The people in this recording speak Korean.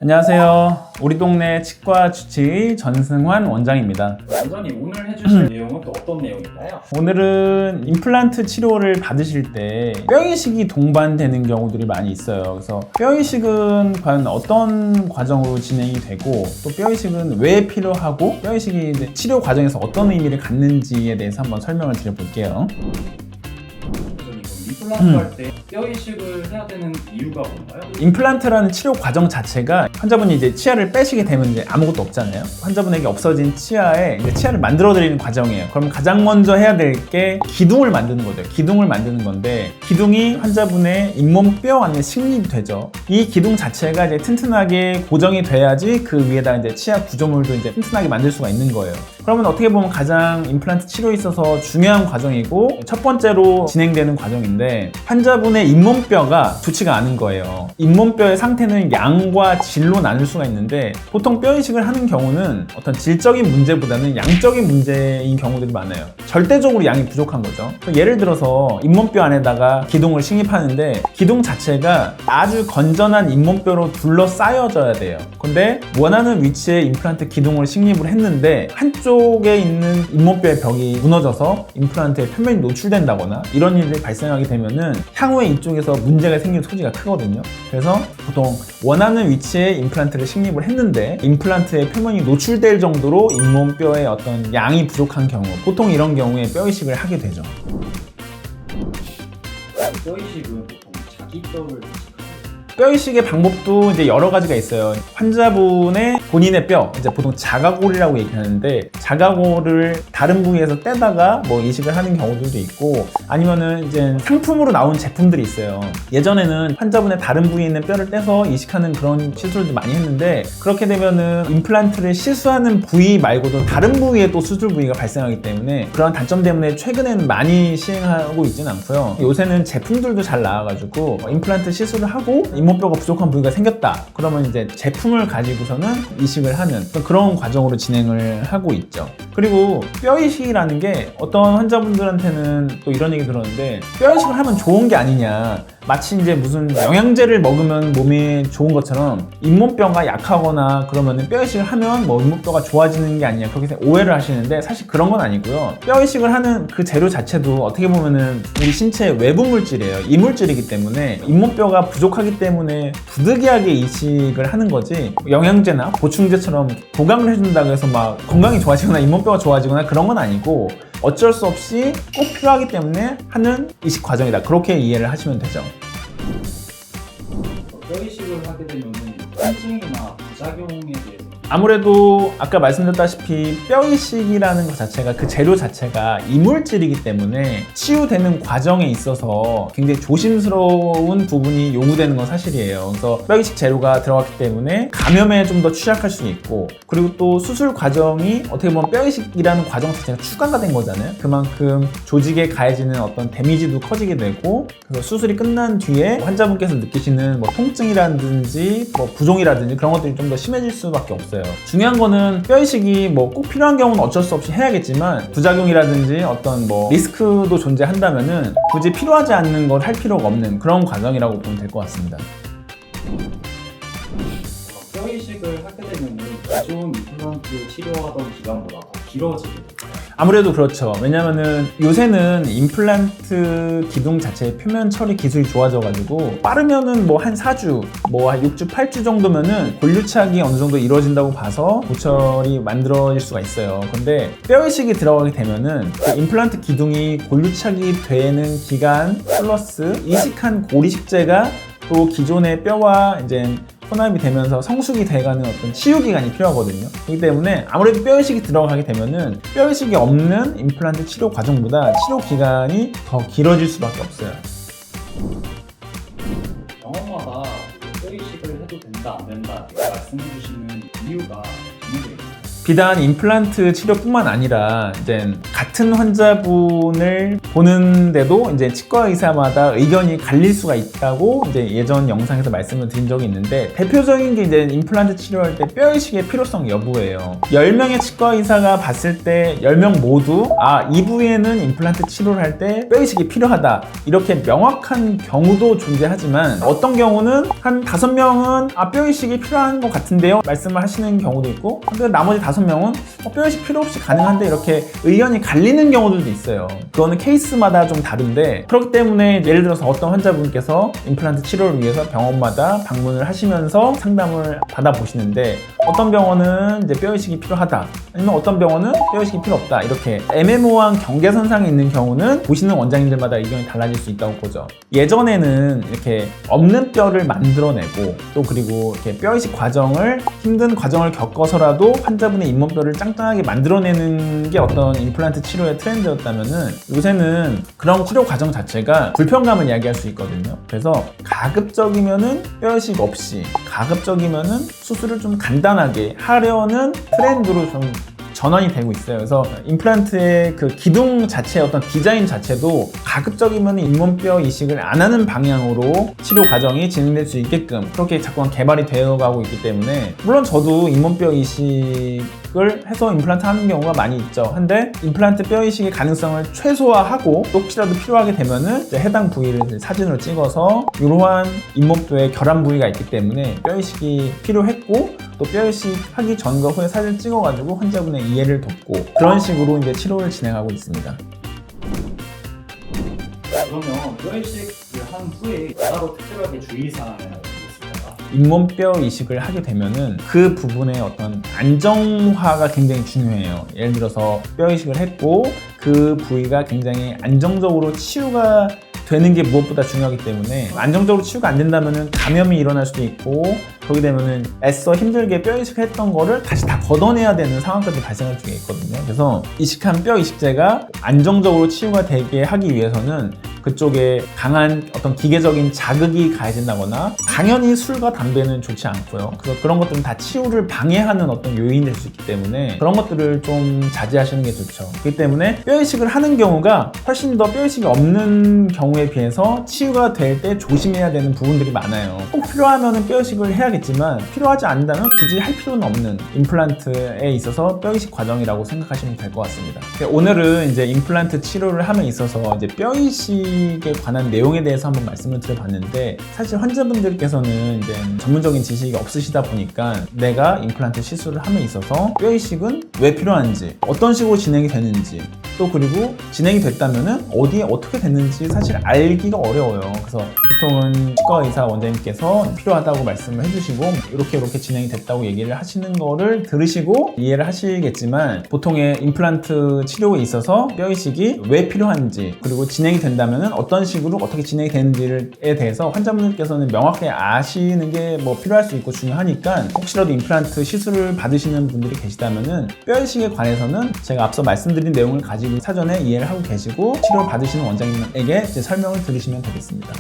안녕하세요. 우리 동네 치과 주치의 전승환 원장입니다. 원장님 오늘 해주실 내용은 또 어떤 내용인가요? 오늘은 임플란트 치료를 받으실 때 뼈이식이 동반되는 경우들이 많이 있어요. 그래서 뼈이식은 과연 어떤 과정으로 진행이 되고 또 뼈이식은 왜 필요하고 뼈이식이 이제 치료 과정에서 어떤 의미를 갖는지에 대해서 한번 설명을 드려볼게요. 임플란트 할 때 뼈 이식을 해야 되는 이유가 뭔가요? 임플란트라는 치료 과정 자체가 환자분이 이제 치아를 빼시게 되면 이제 아무것도 없잖아요. 환자분에게 없어진 치아에 이제 치아를 만들어드리는 과정이에요. 그럼 가장 먼저 해야 될 게 기둥을 만드는 거죠. 기둥을 만드는 건데 기둥이 환자분의 잇몸뼈 안에 식립이 되죠. 이 기둥 자체가 이제 튼튼하게 고정이 돼야지 그 위에다 이제 치아 구조물도 이제 튼튼하게 만들 수가 있는 거예요. 그러면 어떻게 보면 가장 임플란트 치료에 있어서 중요한 과정이고 첫 번째로 진행되는 과정인데 환자분의 잇몸뼈가 좋지가 않은 거예요. 잇몸뼈의 상태는 양과 질로 나눌 수가 있는데 보통 뼈 이식을 하는 경우는 어떤 질적인 문제보다는 양적인 문제인 경우들이 많아요. 절대적으로 양이 부족한 거죠. 예를 들어서 잇몸뼈 안에다가 기둥을 식입하는데 기둥 자체가 아주 건전한 잇몸뼈로 둘러싸여져야 돼요. 근데 원하는 위치에 임플란트 기둥을 식립을 했는데 한쪽에 있는 잇몸뼈의 벽이 무너져서 임플란트의 표면이 노출된다거나 이런 일이 발생하게 되면은 향후에 이쪽에서 문제가 생길 소지가 크거든요. 그래서 보통 원하는 위치에 임플란트를 식립을 했는데 임플란트의 표면이 노출될 정도로 잇몸뼈의 어떤 양이 부족한 경우, 보통 이런 경우에 뼈 이식을 하게 되죠. 뼈 이식은 보통 자기 뼈를 이식하고 뼈 이식의 방법도 이제 여러 가지가 있어요. 환자분의 본인의 뼈, 이제 보통 자가골이라고 얘기하는데 자가골을 다른 부위에서 떼다가 뭐 이식을 하는 경우들도 있고 아니면은 이제 상품으로 나온 제품들이 있어요. 예전에는 환자분의 다른 부위에 있는 뼈를 떼서 이식하는 그런 시술도 많이 했는데 그렇게 되면은 임플란트를 시술하는 부위 말고도 다른 부위에 또 수술 부위가 발생하기 때문에 그런 단점 때문에 최근에는 많이 시행하고 있지는 않고요. 요새는 제품들도 잘 나와가지고 임플란트 시술을 하고 잇몸뼈가 부족한 부위가 생겼다. 그러면 이제 제품을 가지고서는 이식을 하는 그런 과정으로 진행을 하고 있죠. 그리고 뼈 이식이라는 게 어떤 환자분들한테는 또 이런 얘기 들었는데 뼈 이식을 하면 좋은 게 아니냐. 마치 이제 무슨 영양제를 먹으면 몸에 좋은 것처럼 잇몸뼈가 약하거나 그러면 뼈 이식을 하면 뭐 잇몸뼈가 좋아지는 게 아니냐 그렇게 오해를 하시는데 사실 그런 건 아니고요. 뼈 이식을 하는 그 재료 자체도 어떻게 보면은 우리 신체의 외부 물질이에요. 이물질이기 때문에 잇몸뼈가 부족하기 때문에 부득이하게 이식을 하는 거지 영양제나 보충제처럼 보강을 해준다고 해서 막 건강이 좋아지거나 잇몸뼈가 좋아지거나 그런 건 아니고 어쩔 수 없이 꼭 필요하기 때문에 하는 이식 과정이다. 그렇게 이해를 하시면 되죠. 뼈 이식을 하게 되면 통증이나 부작용에 대해서 아무래도 아까 말씀드렸다시피 뼈 이식이라는 것 자체가 그 재료 자체가 이물질이기 때문에 치유되는 과정에 있어서 굉장히 조심스러운 부분이 요구되는 건 사실이에요. 그래서 뼈 이식 재료가 들어갔기 때문에 감염에 좀 더 취약할 수 있고 그리고 또 수술 과정이 어떻게 보면 뼈 이식이라는 과정 자체가 추가가 된 거잖아요. 그만큼 조직에 가해지는 어떤 데미지도 커지게 되고 그래서 수술이 끝난 뒤에 환자분께서 느끼시는 뭐 통증이라든지 뭐 부종이라든지 그런 것들이 좀 더 심해질 수밖에 없어요. 중요한 거는 뼈 이식이 뭐 꼭 필요한 경우는 어쩔 수 없이 해야겠지만 부작용이라든지 어떤 뭐 리스크도 존재한다면은 굳이 필요하지 않는 걸 할 필요가 없는 그런 과정이라고 보면 될 것 같습니다. 뼈 이식을 하게 되면 기존 임플란트 치료하던 기간보다 더 길어지게 돼요. 아무래도 그렇죠. 왜냐면은 요새는 임플란트 기둥 자체의 표면 처리 기술이 좋아져가지고 빠르면은 뭐 한 4주, 뭐 한 6주, 8주 정도면은 골류착이 어느 정도 이루어진다고 봐서 고철이 만들어질 수가 있어요. 근데 뼈 이식이 들어가게 되면은 그 임플란트 기둥이 골류착이 되는 기간 플러스 이식한 고리식제가 또 기존의 뼈와 이제 혼합이 되면서 성숙이 돼가는 어떤 치유 기간이 필요하거든요. 그렇기 때문에 아무래도 뼈 이식이 들어가게 되면은 뼈 이식이 없는 임플란트 치료 과정보다 치료 기간이 더 길어질 수밖에 없어요. 병원마다 뼈 이식을 해도 된다 안 된다 이렇게 말씀해 주시는 이유가 정해져 있어요. 비단 임플란트 치료뿐만 아니라 이제 같은 환자분을 보는데도 이제 치과 의사마다 의견이 갈릴 수가 있다고 이제 예전 영상에서 말씀을 드린 적이 있는데, 대표적인 게 이제 임플란트 치료할 때 뼈이식의 필요성 여부예요. 10명의 치과 의사가 봤을 때 10명 모두 이 부위에는 임플란트 치료를 할 때 뼈이식이 필요하다, 이렇게 명확한 경우도 존재하지만 어떤 경우는 한 5명은 뼈이식이 필요한 것 같은데요 말씀을 하시는 경우도 있고, 근데 나머지 5명은 뼈이식 필요 없이 가능한데, 이렇게 의견이 갈리는 경우들도 있어요. 그거는 케이스마다 좀 다른데, 그렇기 때문에 예를 들어서 어떤 환자분께서 임플란트 치료를 위해서 병원마다 방문을 하시면서 상담을 받아보시는데, 어떤 병원은 이제 뼈이식이 필요하다, 아니면 어떤 병원은 뼈이식이 필요 없다, 이렇게 애매모호한 경계선상에 있는 경우는 보시는 원장님들마다 의견이 달라질 수 있다고 보죠. 예전에는 이렇게 없는 뼈를 만들어내고, 또 그리고 이렇게 뼈이식 과정을, 힘든 과정을 겪어서라도 환자분의 잇몸뼈를 짱짱하게 만들어내는 게 어떤 임플란트 치료의 트렌드였다면은, 요새는 그런 치료 과정 자체가 불편감을 이야기할 수 있거든요. 그래서 가급적이면은 뼈이식 없이, 가급적이면은 수술을 좀 간단하게 하려는 트렌드로 좀 전환이 되고 있어요. 그래서 임플란트의 그 기둥 자체, 어떤 디자인 자체도 가급적이면 잇몸뼈 이식을 안 하는 방향으로 치료 과정이 진행될 수 있게끔 그렇게 자꾸만 개발이 되어가고 있기 때문에, 물론 저도 잇몸뼈 이식을 해서 임플란트 하는 경우가 많이 있죠. 근데 임플란트 뼈 이식의 가능성을 최소화하고, 또 혹시라도 필요하게 되면은 이제 해당 부위를 사진으로 찍어서 이러한 잇몸뼈의 결함 부위가 있기 때문에 뼈 이식이 필요했고, 또 뼈 이식 하기 전과 후에 사진 찍어가지고 환자분의 이해를 돕고, 그런 식으로 이제 치료를 진행하고 있습니다. 그러면 뼈이식을 한 후에 따로 특별하게 주의사항을 알고 있습니다. 잇몸뼈 이식을 하게 되면은 그 부분의 어떤 안정화가 굉장히 중요해요. 예를 들어서 뼈 이식을 했고 그 부위가 굉장히 안정적으로 치유가 되는 게 무엇보다 중요하기 때문에, 안정적으로 치유가 안 된다면은 감염이 일어날 수도 있고, 그렇게 되면은 애써 힘들게 뼈 이식을 했던 거를 다시 다 걷어내야 되는 상황까지 발생할 수가 있거든요. 그래서 이식한 뼈 이식제가 안정적으로 치유가 되게 하기 위해서는 그쪽에 강한 어떤 기계적인 자극이 가해진다거나, 당연히 술과 담배는 좋지 않고요. 그래서 그런 것들은 다 치유를 방해하는 어떤 요인이 될 수 있기 때문에 그런 것들을 좀 자제하시는 게 좋죠. 그렇기 때문에 뼈 이식을 하는 경우가 훨씬 더 뼈 이식이 없는 경우에 비해서 치유가 될 때 조심해야 되는 부분들이 많아요. 꼭 필요하면 뼈 이식을 해야겠지만, 필요하지 않다면 굳이 할 필요는 없는 임플란트에 있어서 뼈 이식 과정이라고 생각하시면 될 것 같습니다. 오늘은 이제 임플란트 치료를 함에 있어서 이제 뼈 이식에 관한 내용에 대해서 한번 말씀을 드려봤는데, 사실 환자분들께서는 이제 전문적인 지식이 없으시다 보니까 내가 임플란트 시술을 함에 있어서 뼈 이식은 왜 필요한지, 어떤 식으로 진행이 되는지, 또 그리고 진행이 됐다면은 어디에 어떻게 됐는지 사실 알기가 어려워요. 그래서 보통은 치과 의사 원장님께서 필요하다고 말씀을 해주시고 이렇게 진행이 됐다고 얘기를 하시는 거를 들으시고 이해를 하시겠지만, 보통의 임플란트 치료에 있어서 뼈 이식이 왜 필요한지, 그리고 진행이 된다면은 어떤 식으로 어떻게 진행이 되는지에 대해서 환자분들께서는 명확히 아시는 게 뭐 필요할 수 있고 중요하니까, 혹시라도 임플란트 시술을 받으시는 분들이 계시다면은 뼈 이식에 관해서는 제가 앞서 말씀드린 내용을 가지고 사전에 이해를 하고 계시고 치료를 받으시는 원장님에게 이제 설명을 들으시면 되겠습니다.